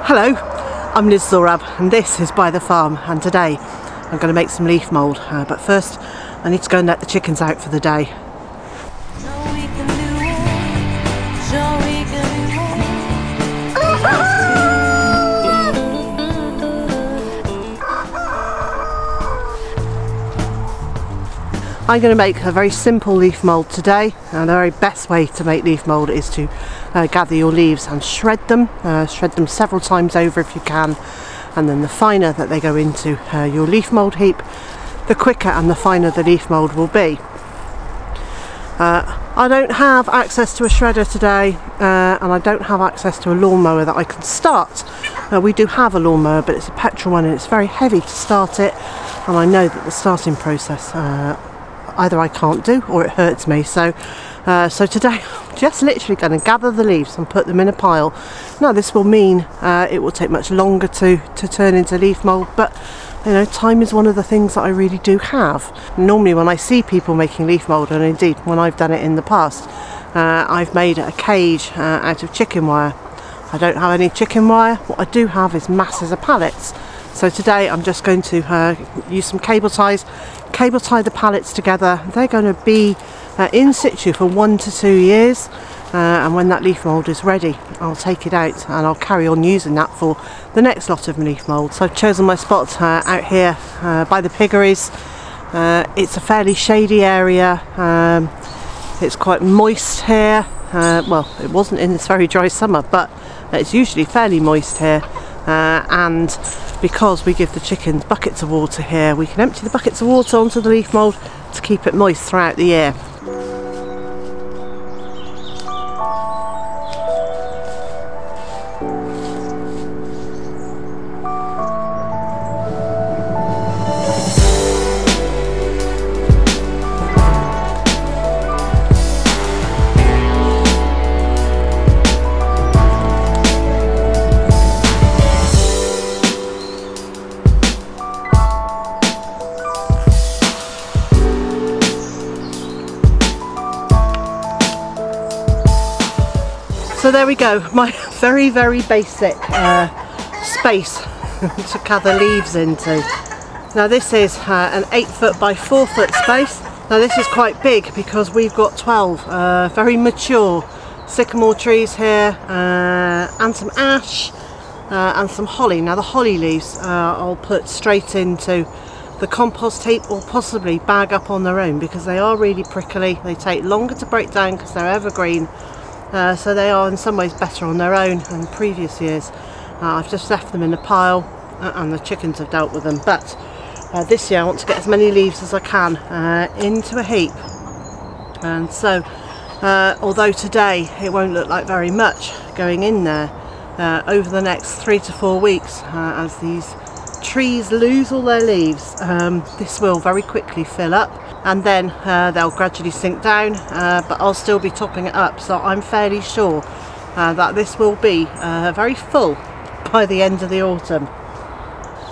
Hello, I'm Zorab and this is Byther Farm, and today I'm going to make some leaf mould, but first I need to go and let the chickens out for the day. I'm going to make a very simple leaf mould today, and the very best way to make leaf mould is to gather your leaves and shred them several times over if you can, and then the finer that they go into your leaf mould heap, the quicker and the finer the leaf mould will be. I don't have access to a shredder today, and I don't have access to a lawnmower that I can start. We do have a lawnmower, but it's a petrol one and it's very heavy to start it, and I know that the starting process either I can't do or it hurts me, so today I'm just literally going to gather the leaves and put them in a pile. Now this will mean it will take much longer to turn into leaf mould, but you know, time is one of the things that I really do have. Normally when I see people making leaf mould, and indeed when I've done it in the past, I've made a cage out of chicken wire. I don't have any chicken wire. What I do have is masses of pallets. So today I'm just going to use some cable ties, cable tie the pallets together. They're going to be in situ for 1 to 2 years, and when that leaf mould is ready I'll take it out and I'll carry on using that for the next lot of leaf mould. So I've chosen my spot out here by the piggeries. It's a fairly shady area, it's quite moist here. Well, it wasn't in this very dry summer, but it's usually fairly moist here. And because we give the chickens buckets of water here, we can empty the buckets of water onto the leaf mould to keep it moist throughout the year. So there we go, my very basic space to gather leaves into. Now this is an 8 foot by 4 foot space. Now this is quite big because we've got 12 very mature sycamore trees here, and some ash and some holly. Now the holly leaves I'll put straight into the compost heap, or possibly bag up on their own, because they are really prickly. They take longer to break down because they're evergreen. So they are in some ways better on their own than previous years. I've just left them in a pile, and the chickens have dealt with them, but this year I want to get as many leaves as I can into a heap. And so although today it won't look like very much going in there, over the next 3 to 4 weeks, as these trees lose all their leaves, this will very quickly fill up, and then they'll gradually sink down, but I'll still be topping it up, so I'm fairly sure that this will be very full by the end of the autumn.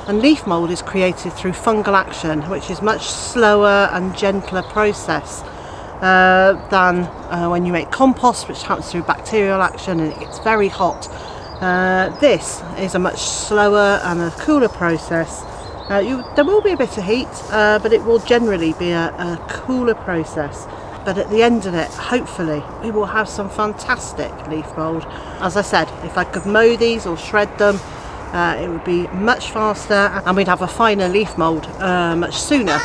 And leaf mould is created through fungal action, which is much slower and gentler process than when you make compost, which happens through bacterial action and it gets very hot. This is a much slower and a cooler process. There will be a bit of heat, but it will generally be a cooler process. But at the end of it, hopefully, we will have some fantastic leaf mould. As I said, if I could mow these or shred them, it would be much faster, and we'd have a finer leaf mould much sooner.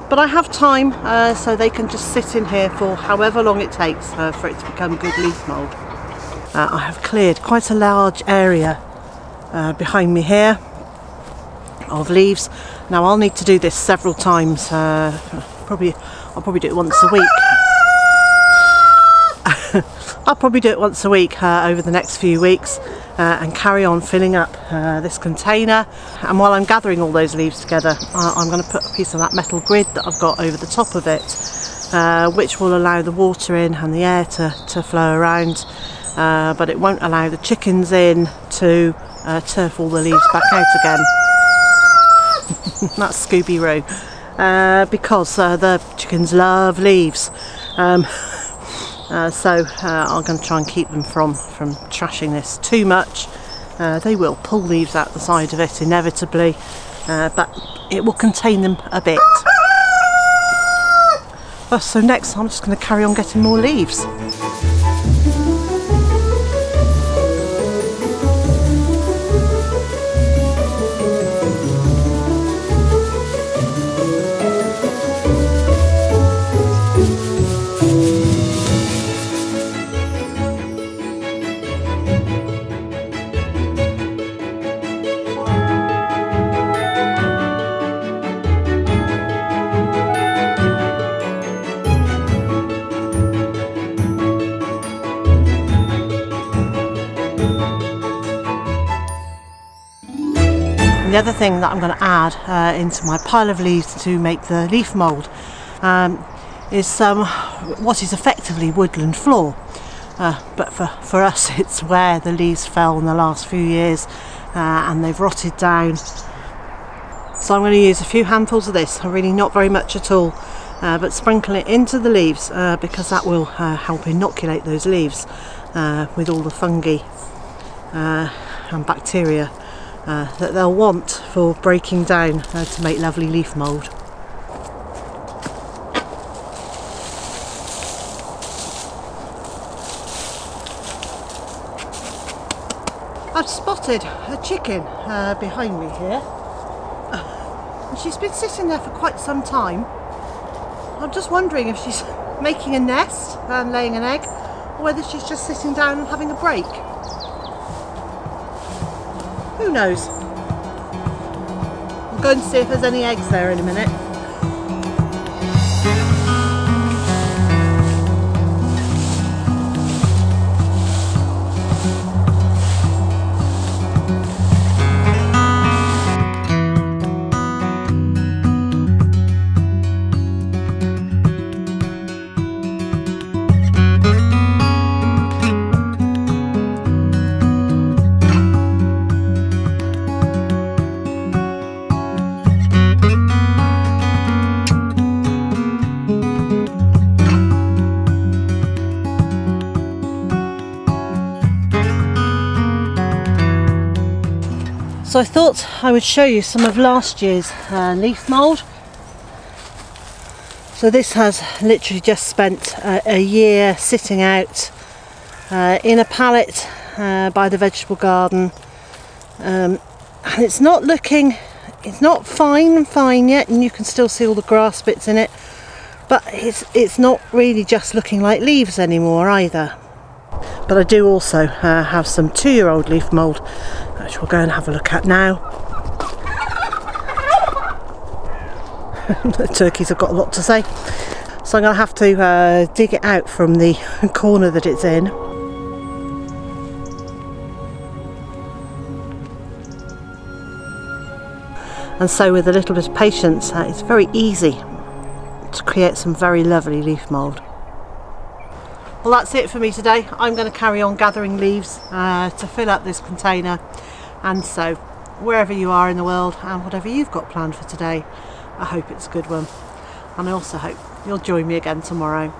But I have time, so they can just sit in here for however long it takes for it to become good leaf mould. I have cleared quite a large area behind me here of leaves. Now I'll need to do this several times. I'll probably do it once a week. I'll probably do it once a week over the next few weeks, and carry on filling up this container. And while I'm gathering all those leaves together, I'm going to put a piece of that metal grid that I've got over the top of it, which will allow the water in and the air to flow around, but it won't allow the chickens in to turf all the leaves back out again. That's Scooby-Roo, because the chickens love leaves. So I'm going to try and keep them from trashing this too much, They will pull leaves out the side of it inevitably, but it will contain them a bit. So next I'm just going to carry on getting more leaves. The other thing that I'm going to add into my pile of leaves to make the leaf mould is what is effectively woodland floor, but for us it's where the leaves fell in the last few years and they've rotted down. So I'm going to use a few handfuls of this, really not very much at all, but sprinkle it into the leaves because that will help inoculate those leaves with all the fungi and bacteria that they'll want for breaking down to make lovely leaf mould. I've spotted a chicken behind me here, and she's been sitting there for quite some time. I'm just wondering if she's making a nest and laying an egg, or whether she's just sitting down and having a break. Who knows? I'll go and see if there's any eggs there in a minute. So I thought I would show you some of last year's leaf mould. So this has literally just spent a year sitting out in a pallet by the vegetable garden, and it's not fine yet, and you can still see all the grass bits in it, but it's not really just looking like leaves anymore either. But I do also have some 2-year-old leaf mould, which we'll go and have a look at now. The turkeys have got a lot to say, so I'm going to have to dig it out from the corner that it's in. And so with a little bit of patience, it's very easy to create some very lovely leaf mould. Well, that's it for me today. I'm going to carry on gathering leaves to fill up this container, and so wherever you are in the world and whatever you've got planned for today, I hope it's a good one, and I also hope you'll join me again tomorrow.